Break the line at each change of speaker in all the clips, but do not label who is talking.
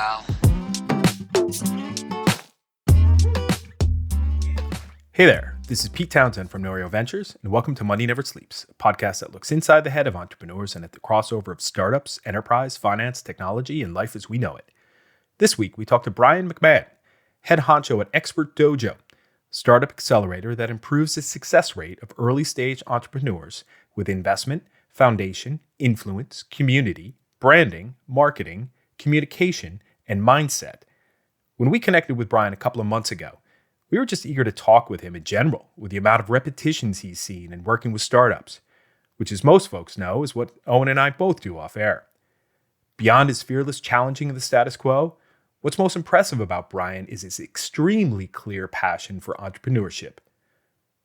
pal.
Hey there, this is Pete Townsend from Norio Ventures, and welcome to Money Never Sleeps, a podcast that looks inside the head of entrepreneurs and at the crossover of startups, enterprise, finance, technology, and life as we know it. This week, we talk to Brian McMahon, head honcho at Expert DOJO, a startup accelerator that improves the success rate of early-stage entrepreneurs with investment, foundation, influence, community, branding, marketing, communication, and mindset. When we connected with Brian a couple of months ago, we were just eager to talk with him in general, with the amount of repetitions he's seen in working with startups, which, as most folks know, is what Owen and I both do off air. Beyond his fearless challenging of the status quo, what's most impressive about Brian is his extremely clear passion for entrepreneurship,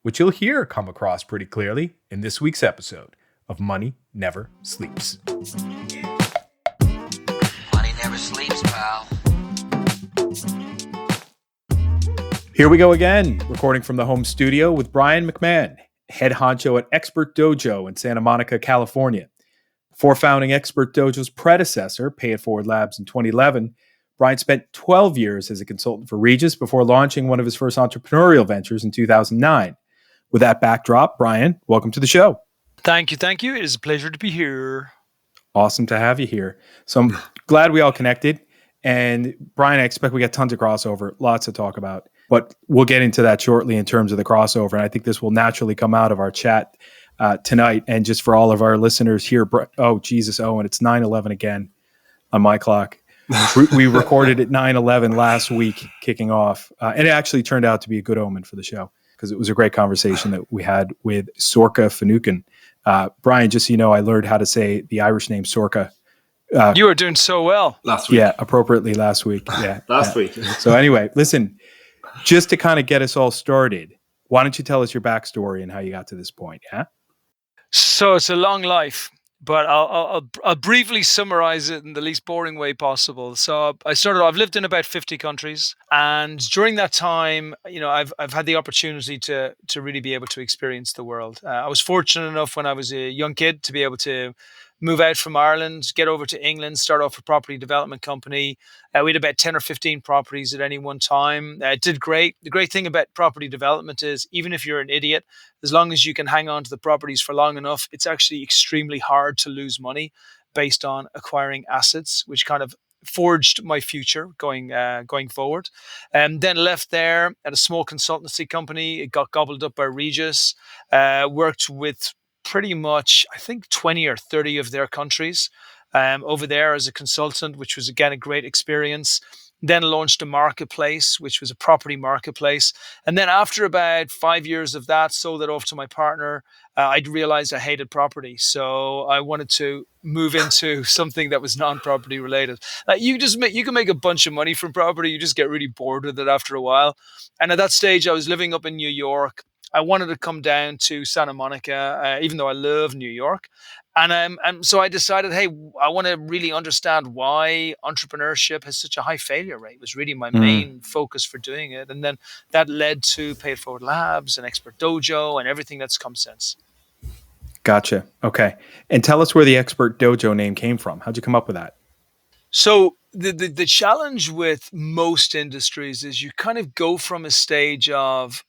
which you'll hear come across pretty clearly in this week's episode of Money Never Sleeps.
Money never sleeps, pal.
Here we go again, recording from the home studio with Brian McMahon, head honcho at Expert DOJO in Santa Monica, California. Before founding Expert DOJO's predecessor, Pay It Forward Labs, in 2011, Brian spent 12 years as a consultant for Regis before launching one of his first entrepreneurial ventures in 2009. With that backdrop, Brian, welcome to the show.
Thank you. It is a pleasure to be here.
Awesome to have you here. So I'm glad we all connected. And Brian, I expect we got tons of crossover, lots to talk about. But we'll get into that shortly in terms of the crossover. And I think this will naturally come out of our chat tonight. And just for all of our listeners here, oh, Jesus, Owen, it's 9/11 again on my clock. We recorded at 9/11 last week, kicking off. And it actually turned out to be a good omen for the show because it was a great conversation that we had with Sorcha Finucane. Brian, just so you know, I learned how to say the Irish name Sorcha.
You were doing so well.
Last week.
Yeah, appropriately last week. Yeah.
Last week.
So anyway, listen, just to kind of get us all started, why don't you tell us your backstory and how you got to this point? Yeah.
So it's a long life, but I'll briefly summarize it in the least boring way possible. So I've lived in about 50 countries, and during that time, I've had the opportunity to really be able to experience the world. I was fortunate enough when I was a young kid to be able to move out from Ireland, get over to England, start off a property development company. We had about 10 or 15 properties at any one time. It did great. The great thing about property development is even if you're an idiot, as long as you can hang on to the properties for long enough, it's actually extremely hard to lose money based on acquiring assets, which kind of forged my future going forward. Then left there at a small consultancy company. It got gobbled up by Regis. Worked with pretty much, I think, 20 or 30 of their countries over there as a consultant, which was, again, a great experience. Then launched a marketplace, which was a property marketplace. And then after about 5 years of that, sold it off to my partner. I'd realized I hated property. So I wanted to move into something that was non-property related. You can make a bunch of money from property. You just get really bored with it after a while. And at that stage, I was living up in New York. I wanted to come down to Santa Monica, even though I love New York. And so I decided, hey, I want to really understand why entrepreneurship has such a high failure rate. It was really my main focus for doing it. And then that led to Pay It Forward Labs and Expert DOJO and everything that's come since.
Gotcha. Okay. And tell us where the Expert DOJO name came from. How'd you come up with that?
So the challenge with most industries is you kind of go from a stage of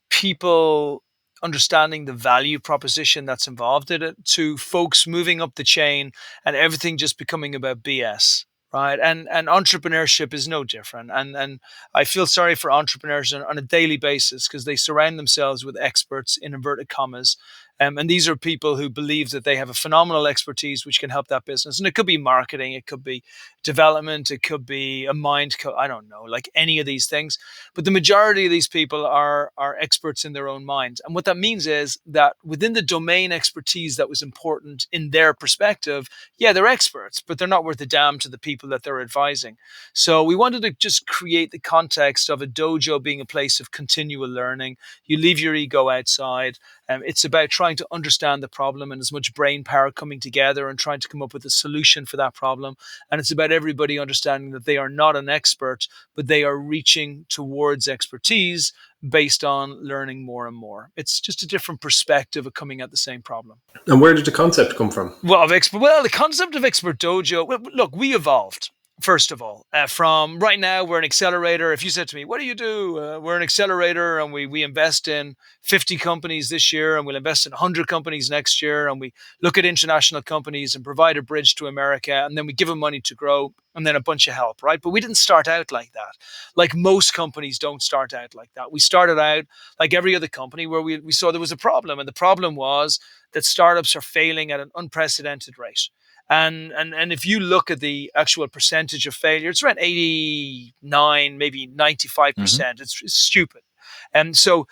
people understanding the value proposition that's involved in it to folks moving up the chain and everything just becoming about BS, right? And entrepreneurship is no different. And I feel sorry for entrepreneurs on a daily basis because they surround themselves with experts in inverted commas. And these are people who believe that they have a phenomenal expertise which can help that business. And it could be marketing, it could be development, it could be a I don't know, like any of these things. But the majority of these people are experts in their own minds. And what that means is that within the domain expertise that was important in their perspective, yeah, they're experts, but they're not worth a damn to the people that they're advising. So we wanted to just create the context of a dojo being a place of continual learning. You leave your ego outside. It's about trying to understand the problem and as much brain power coming together and trying to come up with a solution for that problem. And it's about everybody understanding that they are not an expert, but they are reaching towards expertise based on learning more and more. It's just a different perspective of coming at the same problem.
And where did the concept come from?
Well, the concept of Expert DOJO, look, we evolved. First of all, from right now, we're an accelerator. If you said to me, what do you do? We're an accelerator, and we invest in 50 companies this year, and we'll invest in 100 companies next year, and we look at international companies and provide a bridge to America, and then we give them money to grow, and then a bunch of help, right? But we didn't start out like that. Like most companies don't start out like that. We started out like every other company where we saw there was a problem, and the problem was that startups are failing at an unprecedented rate. And if you look at the actual percentage of failure, it's around 89, maybe 95%. It's stupid. And so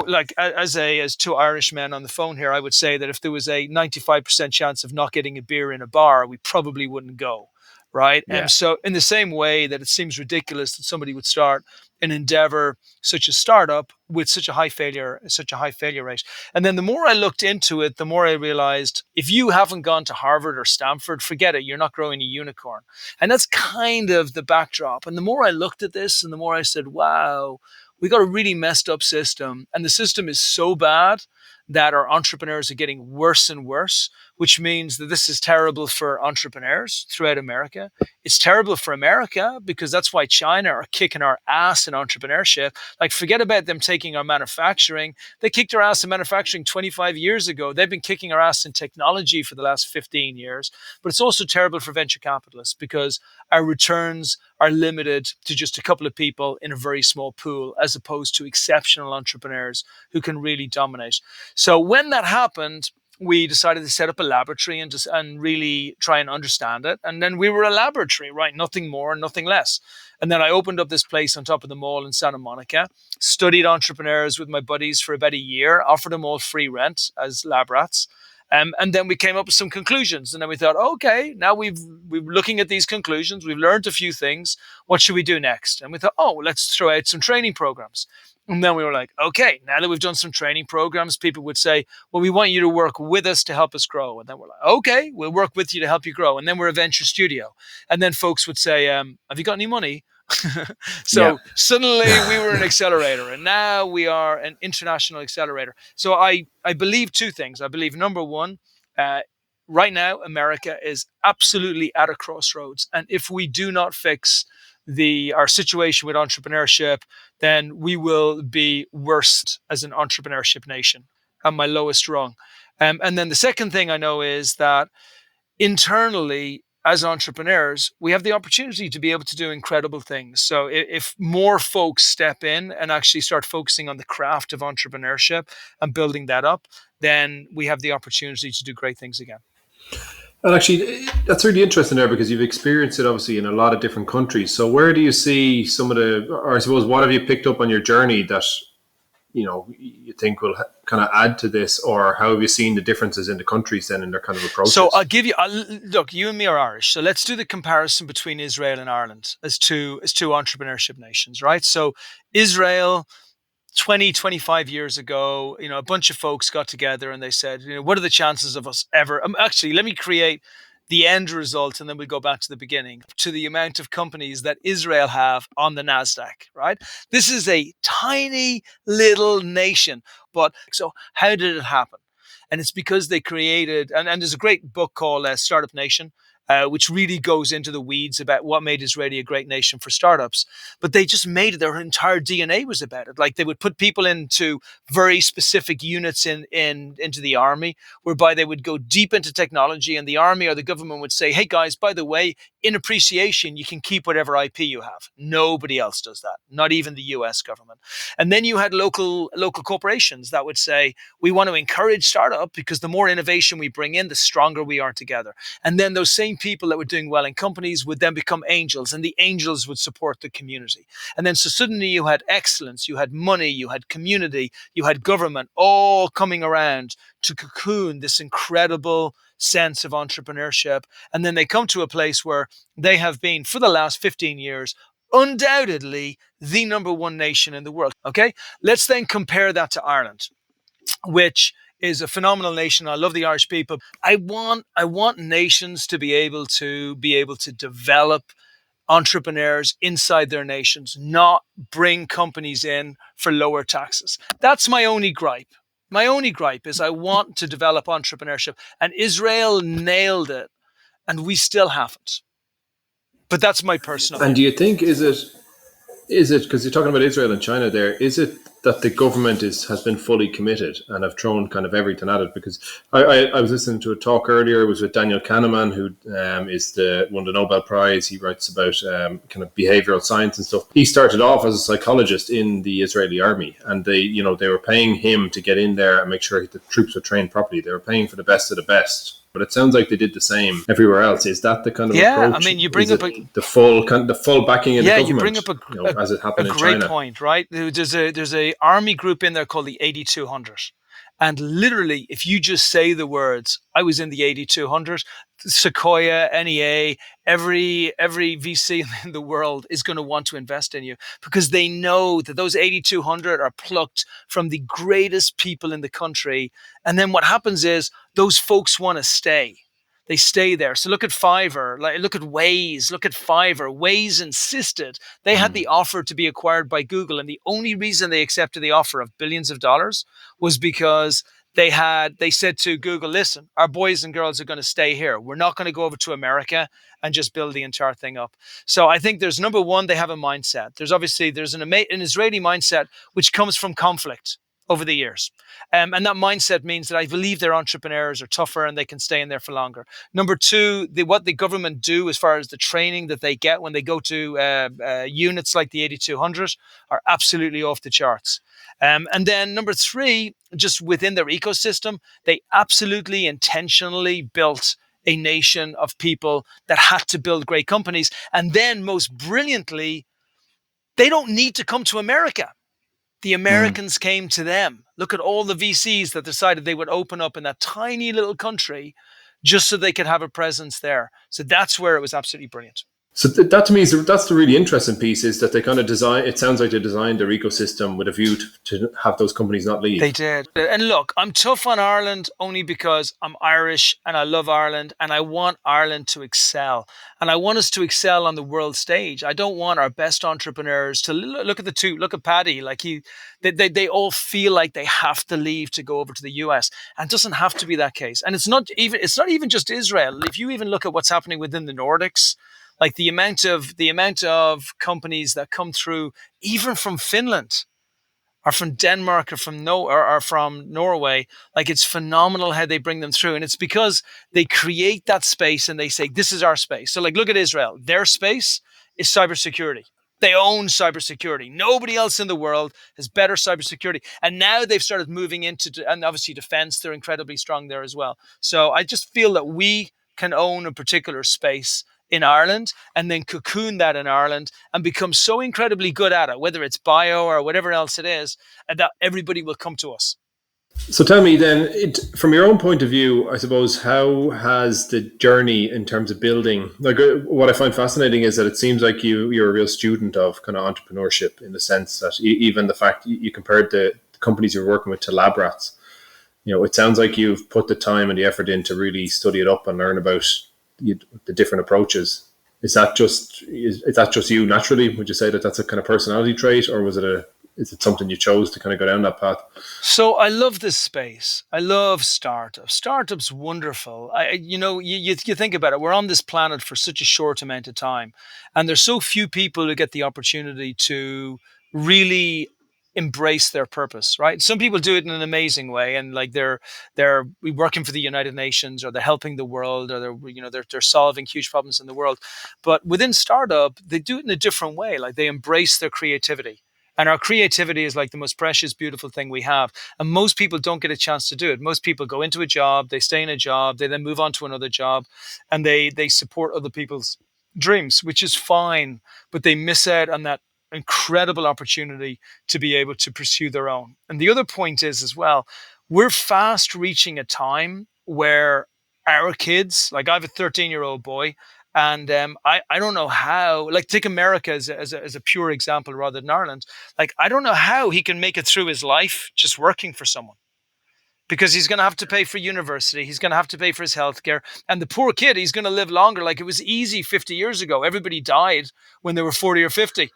like as two Irish men on the phone here, I would say that if there was a 95% chance of not getting a beer in a bar, we probably wouldn't go. Right.
Yeah.
And so in the same way that it seems ridiculous that somebody would start an endeavor such as startup with such a high failure rate. And then the more I looked into it, the more I realized if you haven't gone to Harvard or Stanford, forget it. You're not growing a unicorn. And that's kind of the backdrop. And the more I looked at this and the more I said, wow, we got a really messed up system. And the system is so bad that our entrepreneurs are getting worse and worse, which means that this is terrible for entrepreneurs throughout America. It's terrible for America because that's why China are kicking our ass in entrepreneurship. Like, forget about them taking our manufacturing. They kicked our ass in manufacturing 25 years ago. They've been kicking our ass in technology for the last 15 years. But it's also terrible for venture capitalists because our returns are limited to just a couple of people in a very small pool, as opposed to exceptional entrepreneurs who can really dominate. So when that happened, we decided to set up a laboratory and really try and understand it. And then we were a laboratory, right? Nothing more, nothing less. And then I opened up this place on top of the mall in Santa Monica, studied entrepreneurs with my buddies for about a year, offered them all free rent as lab rats. And then we came up with some conclusions. And then we thought, okay, now we're looking at these conclusions. We've learned a few things. What should we do next? And we thought, oh, let's throw out some training programs. And then we were like, okay, now that we've done some training programs, people would say, well, we want you to work with us to help us grow. And then we're like, okay, we'll work with you to help you grow. And then we're a venture studio. And then folks would say, have you got any money? So suddenly we were an accelerator, and now we are an international accelerator. So I believe two things. I believe, number one, right now, America is absolutely at a crossroads. And if we do not fix our situation with entrepreneurship, then we will be worst as an entrepreneurship nation, and my lowest rung. And then the second thing I know is that internally, as entrepreneurs, we have the opportunity to be able to do incredible things. So if more folks step in and actually start focusing on the craft of entrepreneurship and building that up, then we have the opportunity to do great things again.
And actually, that's really interesting there because you've experienced it obviously in a lot of different countries. So where do you see some of or I suppose, what have you picked up on your journey that, you think will kind of add to this, or how have you seen the differences in the countries then in their kind of approaches?
So I'll give you, look, you and me are Irish. So let's do the comparison between Israel and Ireland as two entrepreneurship nations, right? So Israel, 20, 25 years ago, a bunch of folks got together and they said, what are the chances of us ever, actually, let me create the end result, and then we'll go back to the beginning, to the amount of companies that Israel have on the Nasdaq, right? This is a tiny little nation. But so how did it happen? And it's because they created, and there's a great book called Startup Nation, which really goes into the weeds about what made Israeli a great nation for startups. But they just made it, their entire DNA was about it. Like, they would put people into very specific units into the army, whereby they would go deep into technology, and the army or the government would say, hey guys, by the way, in appreciation, you can keep whatever IP you have. Nobody else does that, not even the US government. And then you had local corporations that would say, we want to encourage startup because the more innovation we bring in, the stronger we are together. And then those same people that were doing well in companies would then become angels, and the angels would support the community. And then so suddenly you had excellence, you had money, you had community, you had government all coming around to cocoon this incredible sense of entrepreneurship. And then they come to a place where they have been, for the last 15 years, undoubtedly the number one nation in the world. Okay, let's then compare that to Ireland, which is a phenomenal nation. I love the Irish people. I want nations to be able to develop entrepreneurs inside their nations, not bring companies in for lower taxes. That's my only gripe. My only gripe is I want to develop entrepreneurship, and Israel nailed it, and we still haven't. But that's my personal
And
view.
do you think is it because you're talking about Israel and China there? Is it that the government has been fully committed and have thrown kind of everything at it? Because I was listening to a talk earlier. It was with Daniel Kahneman, who is won the Nobel Prize. He writes about kind of behavioral science and stuff. He started off as a psychologist in the Israeli army, and they were paying him to get in there and make sure the troops were trained properly. They were paying for the best of the best. But it sounds like they did the same everywhere else. Is that the kind of approach?
I mean, you bring up
the full backing of the government?
you bring up
As it happened
a
in
great
China.
point, right? There's a army group in there called the 8200, and literally, if you just say the words, "I was in the 8200," Sequoia, NEA, every VC in the world is going to want to invest in you because they know that those 8200 are plucked from the greatest people in the country. And then what happens is those folks want to stay. They stay there. So look at Fiverr, look at Waze, look at Fiverr. Waze insisted they had the offer to be acquired by Google, and the only reason they accepted the offer of billions of dollars was because they said to Google, listen, our boys and girls are going to stay here. We're not going to go over to America and just build the entire thing up. So I think there's number one, they have a mindset. There's an Israeli mindset which comes from conflict over the years. And that mindset means that I believe their entrepreneurs are tougher and they can stay in there for longer. Number two, what the government do as far as the training that they get when they go to units like the 8200 are absolutely off the charts. And then number three, just within their ecosystem, they absolutely intentionally built a nation of people that had to build great companies. And then most brilliantly, they don't need to come to America. The Americans came to them. Look at all the VCs that decided they would open up in that tiny little country just so they could have a presence there. So that's where it was absolutely brilliant.
So that to me that's the really interesting piece, is that they kind of design. It sounds like they designed their ecosystem with a view to have those companies not leave.
They did. And look, I'm tough on Ireland only because I'm Irish and I love Ireland and I want Ireland to excel. And I want us to excel on the world stage. I don't want our best entrepreneurs to look at Paddy, like they all feel like they have to leave to go over to the US. And it doesn't have to be that case. And it's not even just Israel. If you even look at what's happening within the Nordics, like the amount of companies that come through, even from Finland, or from Denmark, or from Norway, like it's phenomenal how they bring them through. And it's because they create that space and they say, this is our space. So like, look at Israel. Their space is cybersecurity. They own cybersecurity. Nobody else in the world has better cybersecurity. And now they've started moving into, and obviously defense, they're incredibly strong there as well. So I just feel that we can own a particular space in Ireland and then cocoon that in Ireland and become so incredibly good at it, whether it's bio or whatever else it is, and that everybody will come to us.
So tell me then, from your own point of view, I suppose, how has the journey in terms of building, like what I find fascinating is that it seems like you're a real student of kind of entrepreneurship, in the sense that even the fact you compared the companies you're working with to lab rats, it sounds like you've put the time and the effort in to really study it up and learn about the different approaches. Is that just you naturally? Would you say that that's a kind of personality trait, or is it something you chose to kind of go down that path?
So I love this space. I love startups. Startups wonderful. You think about it. We're on this planet for such a short amount of time, and there's so few people who get the opportunity to really embrace their purpose, right? Some people do it in an amazing way, and like they're working for the United Nations, or they're helping the world, or they're solving huge problems in the world. But within startup, they do it in a different way. Like they embrace their creativity. And our creativity is like the most precious, beautiful thing we have. And most people don't get a chance to do it. Most people go into a job, they stay in a job, they then move on to another job, and they support other people's dreams, which is fine, but they miss out on that incredible opportunity to be able to pursue their own. And the other point is as well, we're fast reaching a time where our kids, like I have a 13-year-old boy, and I don't know how, like take America as a pure example rather than Ireland. Like, I don't know how he can make it through his life just working for someone, because he's going to have to pay for university. He's going to have to pay for his healthcare. And the poor kid, he's going to live longer. Like, it was easy 50 years ago. Everybody died when they were 40 or 50.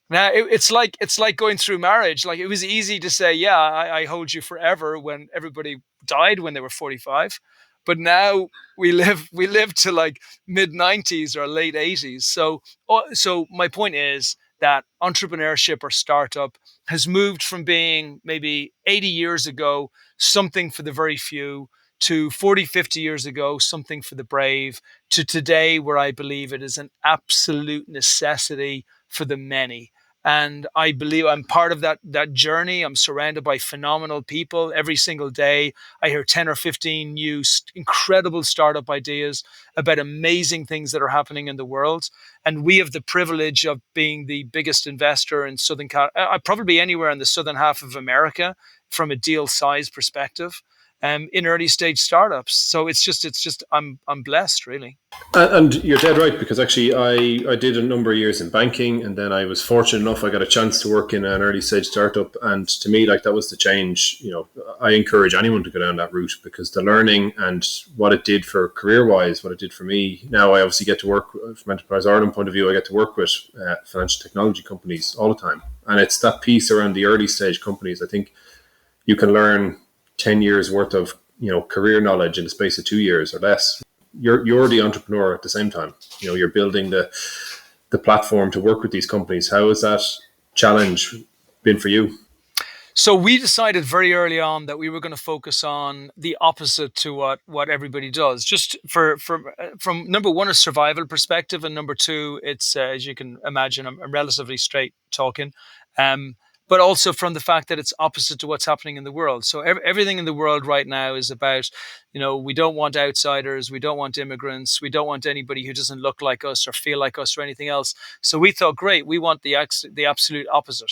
Now it's like going through marriage. Like, it was easy to say, yeah, I hold you forever, when everybody died when they were 45. but now we live to like mid 90s or late 80s. So my point is that entrepreneurship or startup has moved from being maybe 80 years ago something for the very few, to 40, 50 years ago something for the brave, to today where I believe it is an absolute necessity for the many. And I believe I'm part of that journey. I'm surrounded by phenomenal people every single day. I hear 10 or 15 new incredible startup ideas about amazing things that are happening in the world. And we have the privilege of being the biggest investor in probably anywhere in the southern half of America from a deal size perspective, in early stage startups. So it's just I'm blessed, really.
And you're dead right, because actually I did a number of years in banking, and then I was fortunate enough I got a chance to work in an early stage startup, and to me, like, that was the change. I encourage anyone to go down that route, because the learning and what it did for career wise, what it did for me. Now I obviously get to work from Enterprise Ireland point of view. I get to work with financial technology companies all the time, and it's that piece around the early stage companies. I think you can learn 10 years worth of career knowledge in the space of 2 years or less. You're the entrepreneur at the same time. You're building the platform to work with these companies. How has that challenge been for you?
So we decided very early on that we were going to focus on the opposite to what everybody does. Just from number one, a survival perspective, and number two, it's as you can imagine, I'm relatively straight talking, but also from the fact that it's opposite to what's happening in the world. So everything in the world right now is about, we don't want outsiders, we don't want immigrants, we don't want anybody who doesn't look like us or feel like us or anything else. So we thought, great, we want the absolute opposite.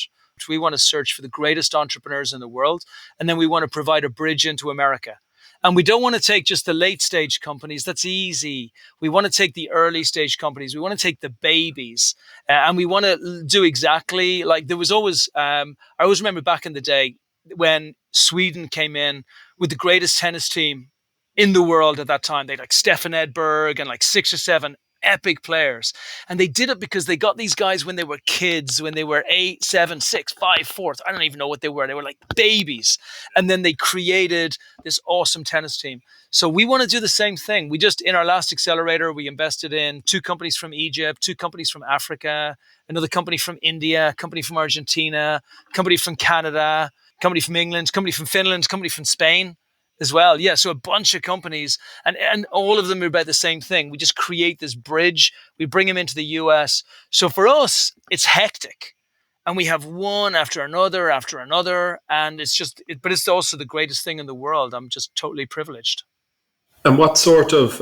We want to search for the greatest entrepreneurs in the world, and then we want to provide a bridge into America. And we don't want to take just the late stage companies. That's easy. We want to take the early stage companies. We want to take the babies, and we want to do exactly like there was always. I always remember back in the day when Sweden came in with the greatest tennis team in the world at that time. They had like Stefan Edberg and like 6 or 7 epic players. And they did it because they got these guys when they were kids, when they were 8, 7, 6, 5, 4. I don't even know what they were. They were like babies. And then they created this awesome tennis team. So we want to do the same thing. We just, in our last accelerator, we invested in 2 companies from Egypt, 2 companies from Africa, another company from India, a company from Argentina, a company from Canada, a company from England, a company from Finland, a company from Spain as well. Yeah, so a bunch of companies, and all of them are about the same thing. We just create this bridge. We bring them into the US. So for us, it's hectic. And we have one after another, and but it's also the greatest thing in the world. I'm just totally privileged.
And what sort of,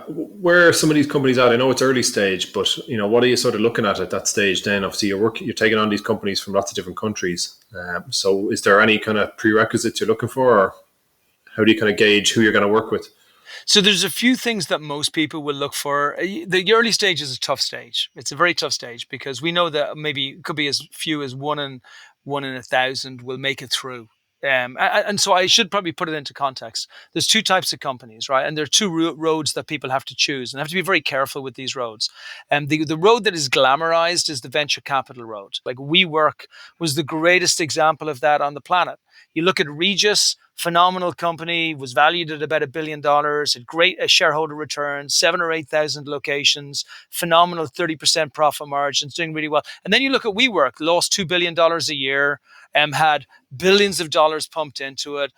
where are some of these companies at? I know it's early stage, but what are you sort of looking at that stage? Then obviously you're taking on these companies from lots of different countries. So is there any kind of prerequisites you're looking for, or how do you kind of gauge who you're going to work with?
So there's a few things that most people will look for. The early stage is a tough stage. It's a very tough stage because we know that maybe it could be as few as 1 in 1,000 will make it through. And so I should probably put it into context. There's 2 types of companies, right? And there are 2 roads that people have to choose, and have to be very careful with these roads. And the road that is glamorized is the venture capital road. Like WeWork was the greatest example of that on the planet. You look at Regis, phenomenal company, was valued at about $1 billion, had great shareholder returns, 7,000 or 8,000 locations, phenomenal 30% profit margins, doing really well. And then you look at WeWork, lost $2 billion a year, had billions of dollars pumped into it.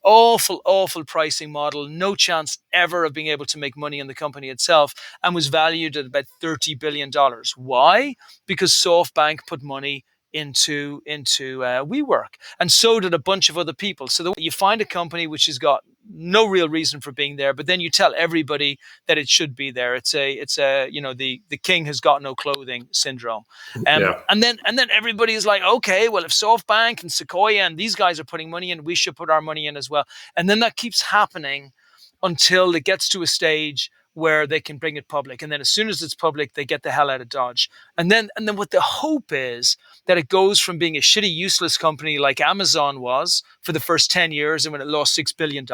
Awful pricing model, no chance ever of being able to make money in the company itself, and was valued at about $30 billion. Why? Because SoftBank put money into WeWork, and so did a bunch of other people. So you find a company which has got no real reason for being there, but then you tell everybody that it should be there. It's a the king has got no clothing syndrome. And then everybody is like, okay, well, if SoftBank and Sequoia and these guys are putting money in, we should put our money in as well. And then that keeps happening until it gets to a stage where they can bring it public. And then as soon as it's public, they get the hell out of Dodge. And then what the hope is that it goes from being a shitty, useless company like Amazon was for the first 10 years and when it lost $6 billion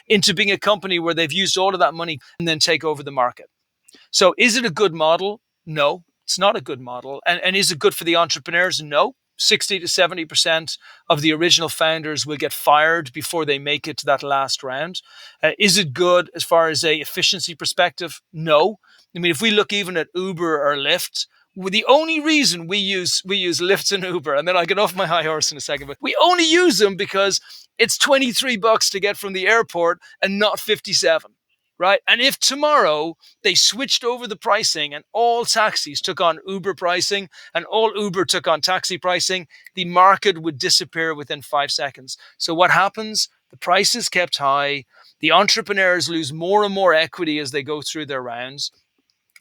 into being a company where they've used all of that money and then take over the market. So is it a good model? No, it's not a good model. And is it good for the entrepreneurs? No, 60 to 70% of the original founders will get fired before they make it to that last round. Is it good as far as a efficiency perspective? No. I mean, if we look even at Uber or Lyft, the only reason we use Lyft and Uber, and then I'll get off my high horse in a second, but we only use them because it's $23 to get from the airport and not 57, right? And if tomorrow they switched over the pricing and all taxis took on Uber pricing and all Uber took on taxi pricing, the market would disappear within 5 seconds. So what happens? The price is kept high. The entrepreneurs lose more and more equity as they go through their rounds.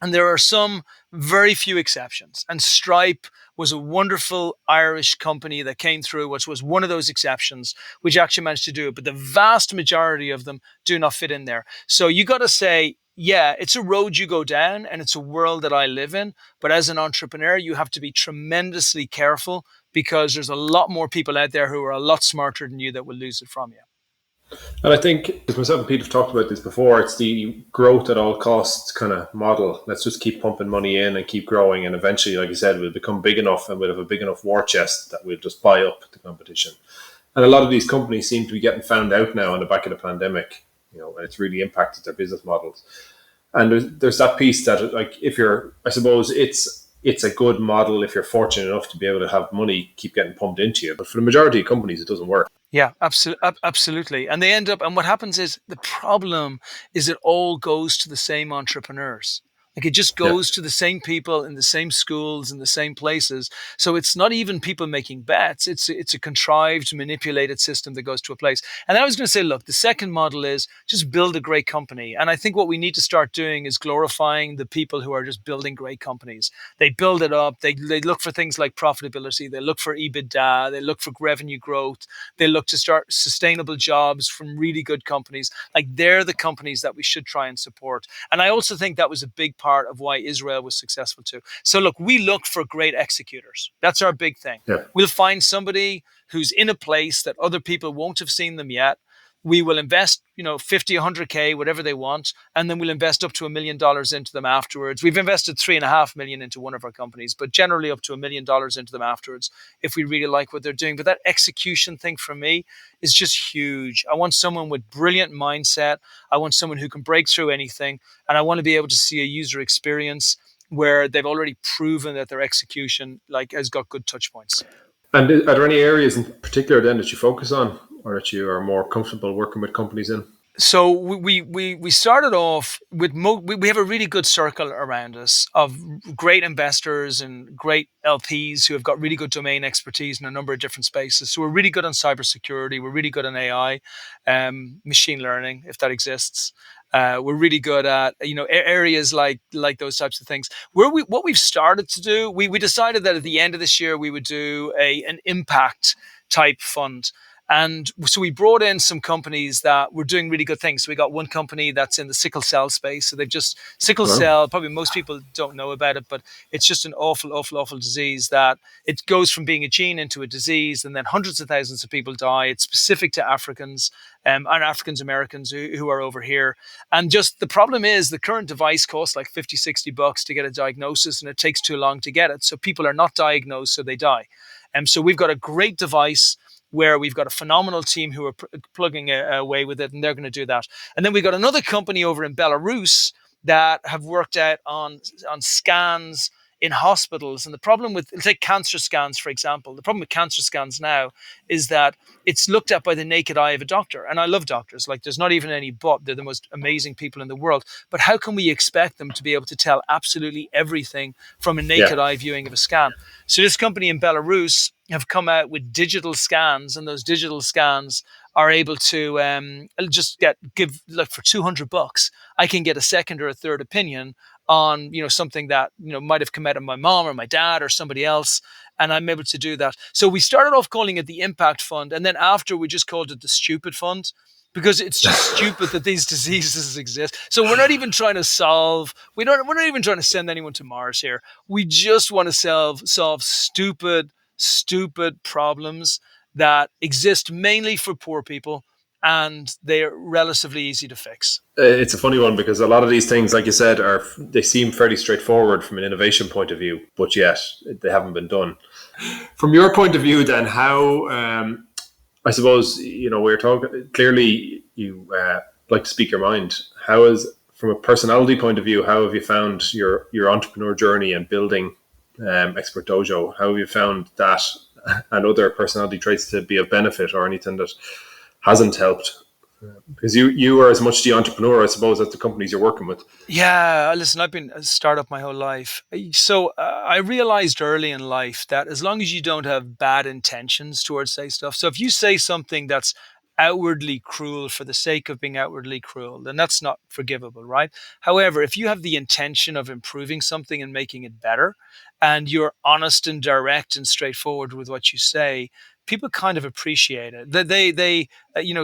And there are some very few exceptions. And Stripe was a wonderful Irish company that came through, which was one of those exceptions, which actually managed to do it. But the vast majority of them do not fit in there. So you got to say, yeah, it's a road you go down and it's a world that I live in. But as an entrepreneur, you have to be tremendously careful because there's a lot more people out there who are a lot smarter than you that will lose it from you.
And I think, because myself and Pete have talked about this before, it's the growth at all costs kind of model. Let's just keep pumping money in and keep growing. And eventually, like you said, we'll become big enough and we'll have a big enough war chest that we'll just buy up the competition. And a lot of these companies seem to be getting found out now on the back of the pandemic, and it's really impacted their business models. And there's that piece that, like, if you're, I suppose it's a good model if you're fortunate enough to be able to have money keep getting pumped into you. But for the majority of companies, it doesn't work.
Yeah, absolutely. And they end up, and what happens is the problem is it all goes to the same entrepreneurs. Like it just goes to the same people in the same schools in the same places. So it's not even people making bets. It's a contrived, manipulated system that goes to a place. And I was going to say, look, the second model is just build a great company. And I think what we need to start doing is glorifying the people who are just building great companies. They build it up. They look for things like profitability. They look for EBITDA. They look for revenue growth. They look to start sustainable jobs from really good companies. Like they're the companies that we should try and support. And I also think that was a big part of why Israel was successful too. So look, we look for great executors. That's our big thing.
Yeah.
We'll find somebody who's in a place that other people won't have seen them yet. We will invest, 50, 100K, whatever they want. And then we'll invest up to $1 million into them afterwards. We've invested $3.5 million into one of our companies, but generally up to $1 million into them afterwards if we really like what they're doing. But that execution thing for me is just huge. I want someone with brilliant mindset. I want someone who can break through anything. And I want to be able to see a user experience where they've already proven that their execution has got good touch points.
And are there any areas in particular then that you focus on or that you are more comfortable working with companies in?
So we started off with we have a really good circle around us of great investors and great LPs who have got really good domain expertise in a number of different spaces. So we're really good on cybersecurity. We're really good on AI, machine learning, if that exists. We're really good at areas like those types of things. What we've started to do, we decided that at the end of this year we would do an impact type fund. And so we brought in some companies that were doing really good things. So we got one company that's in the sickle cell space. So they've just sickle cell, probably most people don't know about it, but it's just an awful, awful, awful disease that it goes from being a gene into a disease, and then hundreds of thousands of people die. It's specific to Africans and Africans Americans who are over here. And just the problem is the current device costs like $50-$60 to get a diagnosis, and it takes too long to get it. So people are not diagnosed, so they die. And so we've got a great device where we've got a phenomenal team who are plugging away with it, and they're going to do that. And then we've got another company over in Belarus that have worked out on scans in hospitals. And the problem with, take cancer scans, for example, the problem with cancer scans now is that it's looked at by the naked eye of a doctor. And I love doctors. Like there's not even any but. They're the most amazing people in the world. But how can we expect them to be able to tell absolutely everything from a naked eye viewing of a scan? So this company in Belarus have come out with digital scans, and those digital scans are able to just give like for $200, I can get a second or a third opinion on something that might have come out of my mom or my dad or somebody else, and I'm able to do that. So we started off calling it the Impact Fund, and then after we just called it the Stupid Fund, because it's just stupid that these diseases exist. So we're not even trying to solve. We're not even trying to send anyone to Mars here. We just want to solve stupid problems that exist mainly for poor people. and they're relatively easy to fix.
It's a funny one because a lot of these things, like you said, they seem fairly straightforward from an innovation point of view, but yet they haven't been done. From your point of view, then, how I suppose we're talking clearly. You like to speak your mind. How is, from a personality point of view, how have you found your entrepreneur journey and building Expert Dojo? How have you found that and other personality traits to be of benefit, or anything that hasn't helped? Because you are as much the entrepreneur, I suppose, as the companies you're working with.
Yeah, listen, I've been a startup my whole life. So I realized early in life that as long as you don't have bad intentions towards say stuff, so if you say something that's outwardly cruel for the sake of being outwardly cruel, then that's not forgivable, right? However, if you have the intention of improving something and making it better, and you're honest and direct and straightforward with what you say, people kind of appreciate it.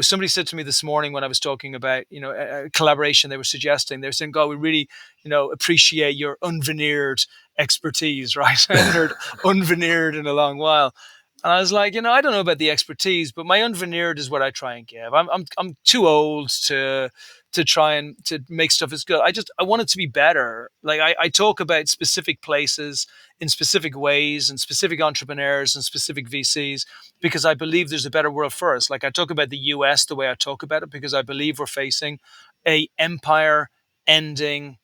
Somebody said to me this morning when I was talking about, a collaboration they were suggesting, they were saying, God, we really, appreciate your unveneered expertise, right? I haven't heard unveneered in a long while. And I was like, I don't know about the expertise, but my unveneered is what I try and give. I'm too old to try and to make stuff as good. I want it to be better. Like I talk about specific places in specific ways and specific entrepreneurs and specific VCs because I believe there's a better world for us. Like I talk about the US the way I talk about it because I believe we're facing a empire ending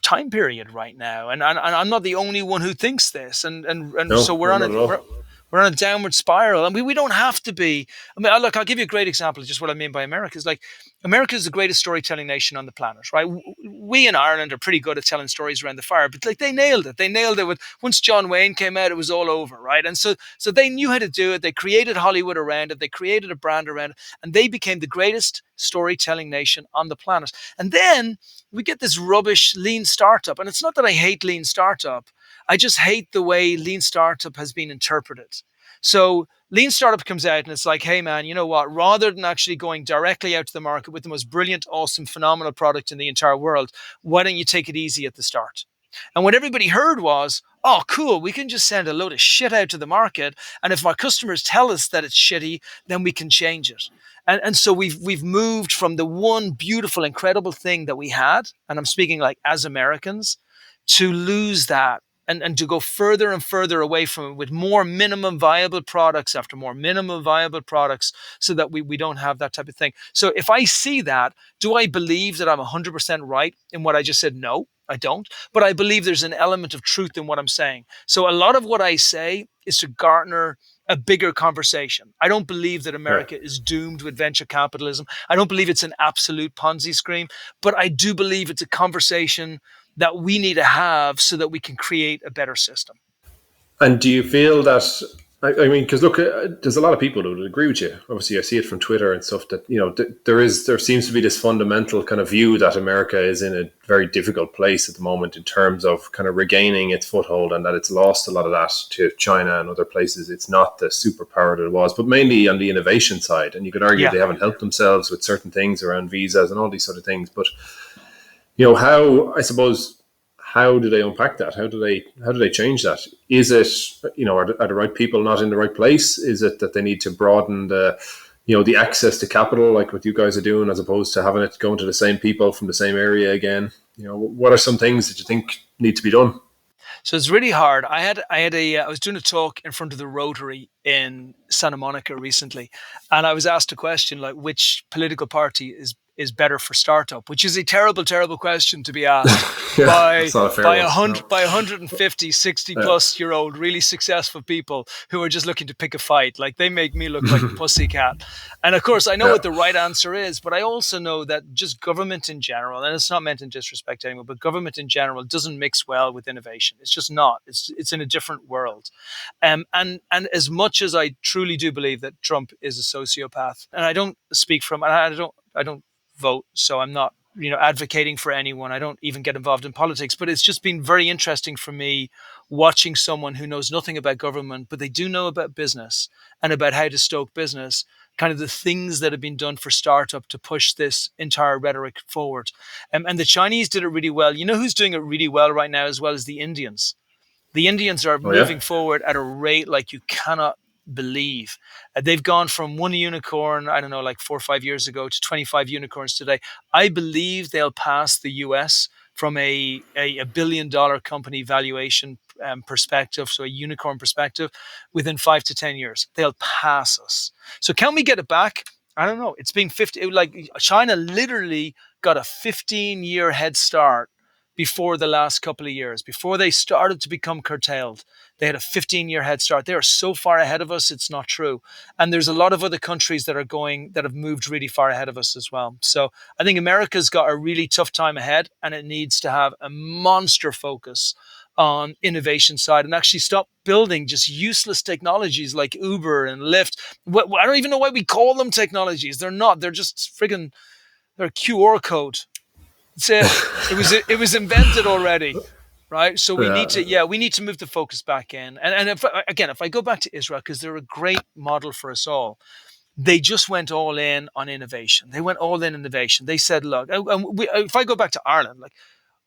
time period right now, and I'm not the only one who thinks this, and
No,
so we're
no,
on
not at all.
we're on a downward spiral, and we don't have to be. I mean, I'll give you a great example of just what I mean by America. Is like America is the greatest storytelling nation on the planet, right? We in Ireland are pretty good at telling stories around the fire, but like they nailed it. They nailed it with once John Wayne came out, it was all over, right? And so they knew how to do it. They created Hollywood around it. They created a brand around it, and they became the greatest storytelling nation on the planet. And then we get this rubbish lean startup, and it's not that I hate lean startup. I just hate the way lean startup has been interpreted. So lean startup comes out and it's like, hey man, you know what? Rather than actually going directly out to the market with the most brilliant, awesome, phenomenal product in the entire world, why don't you take it easy at the start? And what everybody heard was, oh, cool, we can just send a load of shit out to the market. And if our customers tell us that it's shitty, then we can change it. And so we've moved from the one beautiful, incredible thing that we had, and I'm speaking like as Americans, to lose that and to go further and further away from it with more minimum viable products after more minimum viable products so that we don't have that type of thing. So if I see that, do I believe that I'm 100% right in what I just said? No, I don't. But I believe there's an element of truth in what I'm saying. So a lot of what I say is to garner a bigger conversation. I don't believe that America is doomed with venture capitalism. I don't believe it's an absolute Ponzi scheme, but I do believe it's a conversation that we need to have so that we can create a better system.
And do you feel that, I mean, because look, there's a lot of people who would agree with you. Obviously, I see it from Twitter and stuff that, there seems to be this fundamental kind of view that America is in a very difficult place at the moment in terms of kind of regaining its foothold, and that it's lost a lot of that to China and other places. It's not the superpower that it was, but mainly on the innovation side. And you could argue they haven't helped themselves with certain things around visas and all these sort of things. But, how do they unpack that? How do they change that? Is it, are the right people not in the right place? Is it that they need to broaden the access to capital, like what you guys are doing, as opposed to having it going to the same people from the same area again? What are some things that you think need to be done?
So it's really hard. I was doing a talk in front of the Rotary in Santa Monica recently, and I was asked a question like, which political party is better for startup, which is a terrible, terrible question to be asked by 150, 60 plus year old, really successful people who are just looking to pick a fight. Like they make me look like a pussycat. And of course, I know what the right answer is, but I also know that just government in general, and it's not meant in disrespect to anyone, but government in general doesn't mix well with innovation. It's just not. It's in a different world. And as much as I truly do believe that Trump is a sociopath, and I don't speak from, I don't vote, so I'm not advocating for anyone. I don't even get involved in politics, but it's just been very interesting for me watching someone who knows nothing about government, but they do know about business and about how to stoke business, kind of the things that have been done for startup to push this entire rhetoric forward. And the Chinese did it really well. You know who's doing it really well right now as well as the Indians? The Indians are moving forward at a rate like you cannot believe. They've gone from one unicorn, I don't know, like 4 or 5 years ago to 25 unicorns today. I believe they'll pass the US from a $1 billion company valuation perspective, so a unicorn perspective, within 5 to 10 years. They'll pass us. So can we get it back? I don't know. It's been 50, like China literally got a 15-year head start before the last couple of years, before they started to become curtailed. They had a 15-year head start. They are so far ahead of us, it's not true. And there's a lot of other countries that have moved really far ahead of us as well. So I think America's got a really tough time ahead, and it needs to have a monster focus on innovation side and actually stop building just useless technologies like Uber and Lyft. I don't even know why we call them technologies. They're not. They're just friggin', they're QR code. It was invented already, right? So we need to move the focus back in. And if I go back to Israel, because they're a great model for us all, they just went all in on innovation. They went all in innovation. They said, look, if I go back to Ireland, like,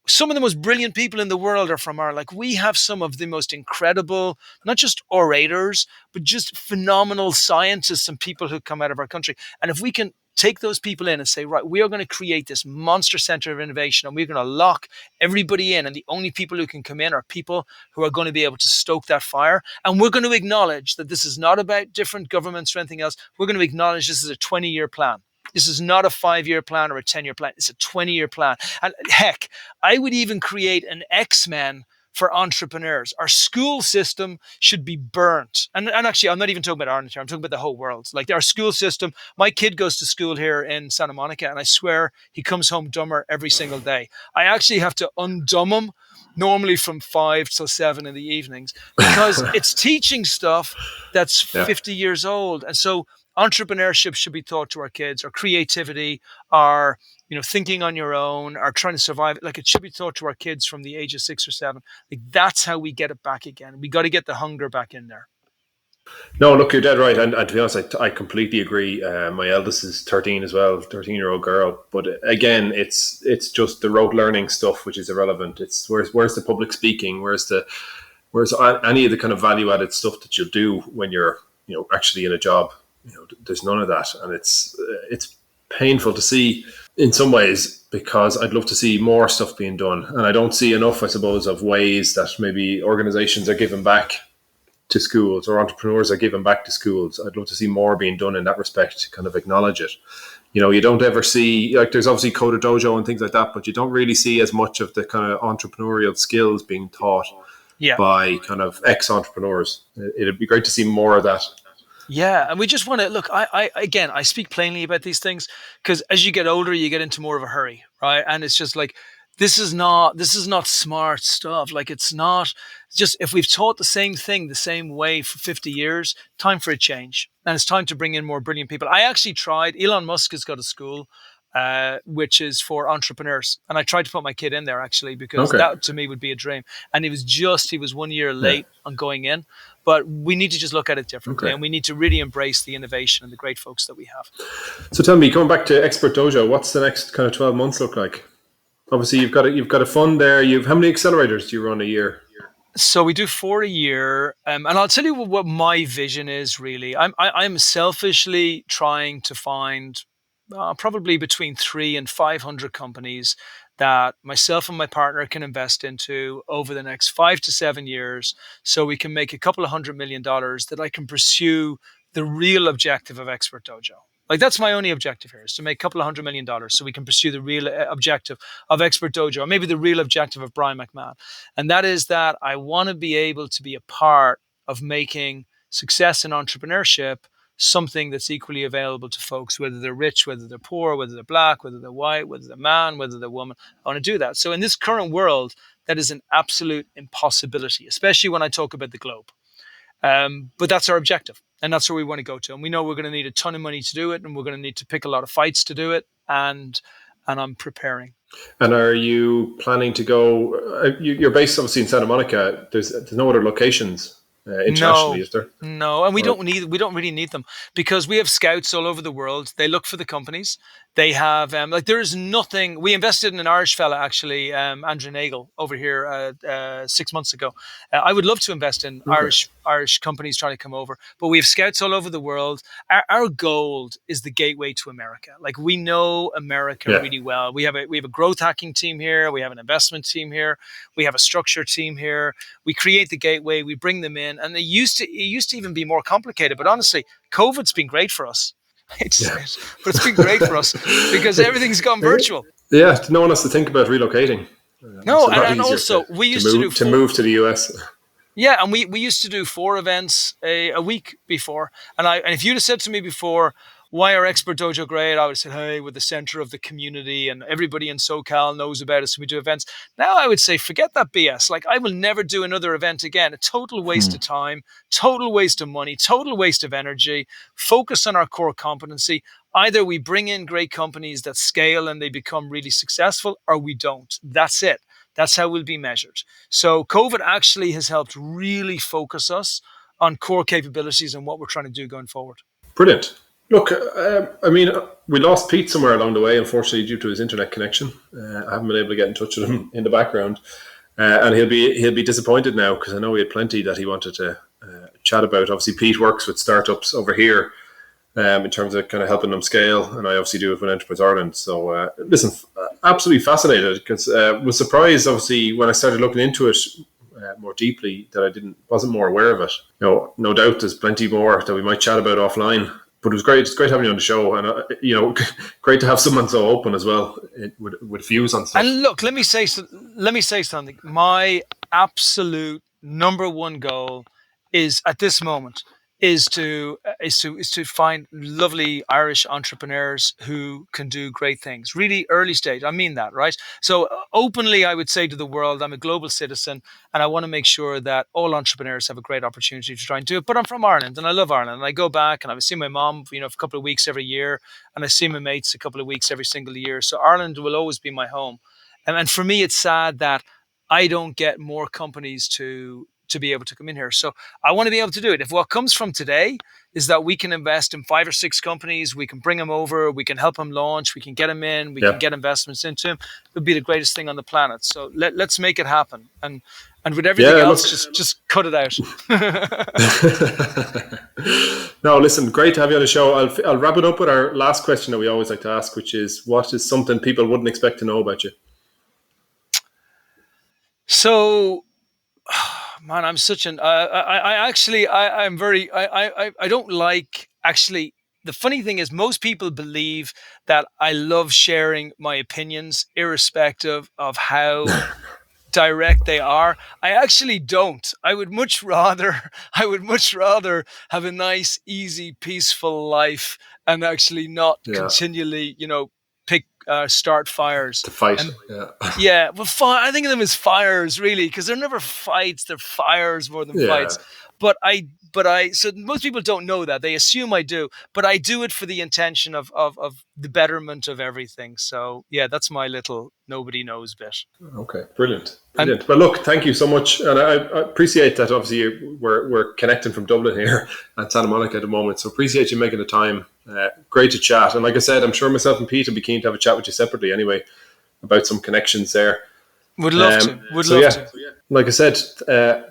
some of the most brilliant people in the world are from Ireland. Like, we have some of the most incredible, not just orators, but just phenomenal scientists and people who come out of our country. And if we can take those people in and say, right, we are going to create this monster center of innovation, and we're going to lock everybody in, and the only people who can come in are people who are going to be able to stoke that fire. And we're going to acknowledge that this is not about different governments or anything else. We're going to acknowledge this is a 20-year plan. This is not a 5-year plan or a 10-year plan. It's a 20-year plan. And heck, I would even create an X-Men for entrepreneurs. Our school system should be burnt. And actually, I'm not even talking about Ireland here. I'm talking about the whole world. Like, our school system, my kid goes to school here in Santa Monica, and I swear he comes home dumber every single day. I actually have to undumb him normally from 5 till 7 in the evenings, because it's teaching stuff that's 50 years old. And so entrepreneurship should be taught to our kids, or creativity, our thinking on your own, or trying to survive. Like, it should be taught to our kids from the age of 6 or 7. Like, that's how we get it back again. We got to get the hunger back in there.
No, look, you're dead right. And to be honest, I completely agree. My eldest is 13 as well, 13-year-old girl. But again, it's just the rote learning stuff, which is irrelevant. It's where's the public speaking? Where's any of the kind of value added stuff that you'll do when you're actually in a job? There's none of that, and it's painful to see in some ways, because I'd love to see more stuff being done, and I don't see enough, I suppose, of ways that maybe organizations are giving back to schools, or entrepreneurs are giving back to schools. I'd love to see more being done in that respect to kind of acknowledge it. You don't ever see, like, there's obviously DOJO and things like that, but you don't really see as much of the kind of entrepreneurial skills being taught by kind of ex-entrepreneurs. It'd be great to see more of that.
Yeah, and we just want to look. I speak plainly about these things, because as you get older, you get into more of a hurry, right? And it's just like, this is not smart stuff. Like, it's not just, if we've taught the same thing the same way for 50 years, time for a change, and it's time to bring in more brilliant people. I actually tried. Elon Musk has got a school, which is for entrepreneurs, and I tried to put my kid in there, actually, because that to me would be a dream. And he was 1 year late on going in. But we need to just look at it differently, and we need to really embrace the innovation and the great folks that we have.
So tell me, going back to Expert Dojo, what's the next kind of 12 months look like? Obviously, you've got a fund there. How many accelerators do you run a year?
So we do 4 a year, and I'll tell you what my vision is. Really, I'm selfishly trying to find probably between 300 and 500 companies that myself and my partner can invest into over the next 5 to 7 years, so we can make a couple of $100 million that I can pursue the real objective of Expert Dojo. Like, that's my only objective here, is to make a couple of $100 million so we can pursue the real objective of Expert Dojo, or maybe the real objective of Brian McMahon. And that is that I want to be able to be a part of making success in entrepreneurship something that's equally available to folks, whether they're rich, whether they're poor, whether they're black, whether they're white, whether they're man, whether they're woman. I want to do that. So in this current world, that is an absolute impossibility, especially when I talk about the globe. But that's our objective, and that's where we want to go to. And we know we're going to need a ton of money to do it, and we're going to need to pick a lot of fights to do it. And I'm preparing.
And are you planning to go? You're based obviously in Santa Monica. There's no other locations internationally, is there?
No, and we don't really need them, because we have scouts all over the world. They look for the companies. They have there is nothing. We invested in an Irish fella, actually, Andrew Nagel, over here 6 months ago. I would love to invest in Irish companies trying to come over, but we have scouts all over the world. Our goal is the gateway to America. Like, we know America really well. We have a growth hacking team here. We have an investment team here. We have a structure team here. We create the gateway. We bring them in, and it used to even be more complicated. But honestly, COVID's been great for us. But it's been great for us because everything's gone virtual.
Yeah, no one has to think about relocating.
No, and also we used to
move to the US.
Yeah, and we used to do 4 events a week before. And if you'd have said to me before, why are Expert Dojo great? I would have said, hey, we're the center of the community and everybody in SoCal knows about us. We do events. Now I would say, forget that BS. Like, I will never do another event again. A total waste of time, total waste of money, total waste of energy. Focus on our core competency. Either we bring in great companies that scale and they become really successful, or we don't. That's it. That's how we'll be measured. So COVID actually has helped really focus us on core capabilities and what we're trying to do going forward.
Brilliant. Look, we lost Pete somewhere along the way, unfortunately, due to his internet connection. I haven't been able to get in touch with him in the background. And he'll be disappointed now, because I know he had plenty that he wanted to chat about. Obviously, Pete works with startups over here in terms of kind of helping them scale. And I obviously do it with Enterprise Ireland. So, listen, absolutely fascinated, because was surprised, obviously, when I started looking into it more deeply, that I wasn't more aware of it. No doubt there's plenty more that we might chat about offline. But it was great. It's great having you on the show, and great to have someone so open as well with views on stuff.
And look, let me say something. My absolute number one goal is, at this moment, is to find lovely Irish entrepreneurs who can do great things. Really early stage. I mean that, right? So openly, I would say to the world, I'm a global citizen, and I want to make sure that all entrepreneurs have a great opportunity to try and do it. But I'm from Ireland, and I love Ireland. And I go back, and I see my mom, for a couple of weeks every year, and I see my mates a couple of weeks every single year. So Ireland will always be my home. And for me, it's sad that I don't get more companies to be able to come in here. So I want to be able to do it. If what comes from today is that we can invest in 5 or 6 companies, we can bring them over, we can help them launch, we can get them in, we can get investments into them, it would be the greatest thing on the planet. So let's make it happen. And with everything else, just cut it out.
No, listen, great to have you on the show. I'll wrap it up with our last question that we always like to ask, which is, what is something people wouldn't expect to know about you?
So, man, I'm such an. I don't like, actually. The funny thing is, most people believe that I love sharing my opinions, irrespective of how direct they are. I actually don't. I would much rather have a nice, easy, peaceful life, and actually not continually, start fires.
To fight.
Well, I think of them as fires, really, because they're never fights. They're fires more than fights. So most people don't know that. They assume I do, but I do it for the intention of the betterment of everything. So yeah, that's my little nobody knows bit.
Okay, brilliant. Well, look, thank you so much, and I appreciate that. Obviously, we're connecting from Dublin here and Santa Monica at the moment, so appreciate you making the time. Great to chat, and like I said, I'm sure myself and Pete will be keen to have a chat with you separately anyway about some connections there.
Would love to. Would love to.
Like I said,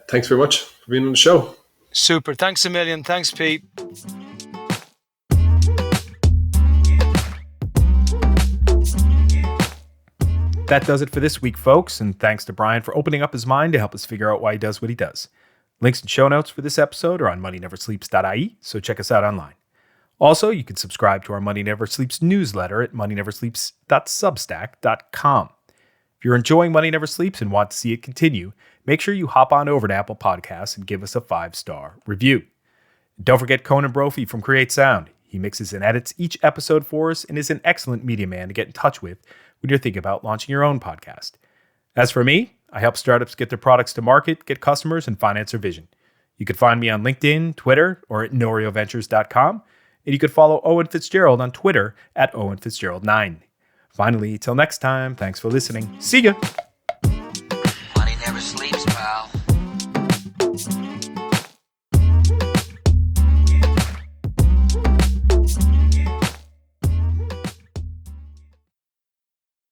thanks very much for being on the show.
Super. Thanks a million. Thanks, Pete.
That does it for this week, folks, and thanks to Brian for opening up his mind to help us figure out why he does what he does. Links and show notes for this episode are on moneyneversleeps.ie, so check us out online. Also, you can subscribe to our Money Never Sleeps newsletter at moneyneversleeps.substack.com. If you're enjoying Money Never Sleeps and want to see it continue, make sure you hop on over to Apple Podcasts and give us a 5-star review. Don't forget Conan Brophy from Create Sound. He mixes and edits each episode for us and is an excellent media man to get in touch with when you're thinking about launching your own podcast. As for me, I help startups get their products to market, get customers, and finance their vision. You can find me on LinkedIn, Twitter, or at norioventures.com, and you can follow Owen Fitzgerald on Twitter at OwenFitzgerald9. Finally, till next time, thanks for listening. See ya!